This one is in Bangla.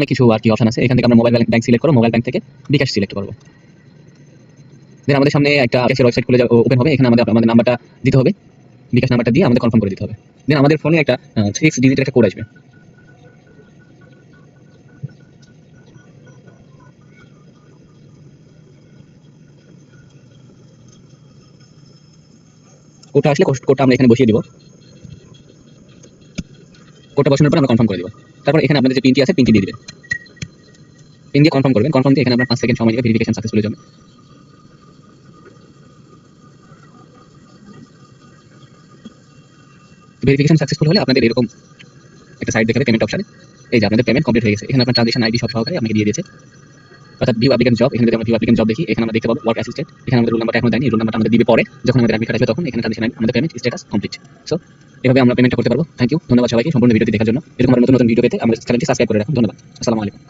অনেক কিছু আর কি অপশন আছে। এখান থেকে আমরা মোবাইল ব্যাংক সিলেক্ট করব, মোবাইল ব্যাংক থেকে বিকাশ সিলেক্ট করব। দেন আমাদের সামনে একটা বিকাশের ওয়েবসাইট খুলে ওপেন হবে। এখানে আমাদের নাম্বারটা দিতে হবে, বিকাশ নাম্বারটা দিয়ে আমাদের কনফার্ম করে দিতে হবে। দেন আমাদের ফোনে একটা 6 ডিজিটের একটা কোড আসবে। কোডটা আসলে কোডটা আমরা এখানে বসিয়ে দিব। কোডটা বসানোর পর আমরা কনফার্ম করে দিব। তারপর এখানে আপনাদের যে পিনটি আছে পিনটি দিয়ে দিবেন। পিন দিয়ে কনফার্ম করবেন। কনফার্ম দিয়ে এখানে আপনার 5 সেকেন্ড সময় নেবে ভেরিফিকেশন সাকসেসফুল হয়ে যাবে। ভেরিফিকেশন সাকসেসফুল হলে আপনাদের এরকম একটা সাইট দেখাবে পেমেন্ট অপশনে। এই যে আপনাদের পেমেন্ট কমপ্লিট হয়ে গেছে। এখানে আপনার ট্রানজাকশন আইডি সব সহকারে আপনাকে দিয়ে দিয়েছে। অর্থাৎ ভিউ অ্যাপ্লিকেন্ট জব। এখানে যদি আমরা ভিউ অ্যাপ্লিকেন্ট জব দেখি, এখানে আমরা দেখতে পাবো ওয়ার্ক অ্যাসিস্ট্যান্ট। এখানে আমাদের রোল নাম্বারটা এখনো দেয়নি। রোল নাম্বারটা আমাদের দিবে পরে, যখন আমাদের অ্যাডমিট কার্ড আসবে তখন। এখানে ট্রানজাকশন আমাদের পেমেন্ট স্ট্যাটাস কমপ্লিট। সো এভাবে আমরা পেমেন্টটা করতে পারবো। থ্যাংক ইউ, ধন্যবাদ সবাইকে সম্পূর্ণ ভিডিওটি দেখার জন্য। এরকম আরো নতুন নতুন ভিডিও পেতে আমাদের চ্যানেলটি সাবস্ক্রাইব করে রাখুন। ধন্যবাদ। আসসালামু আলাইকুম।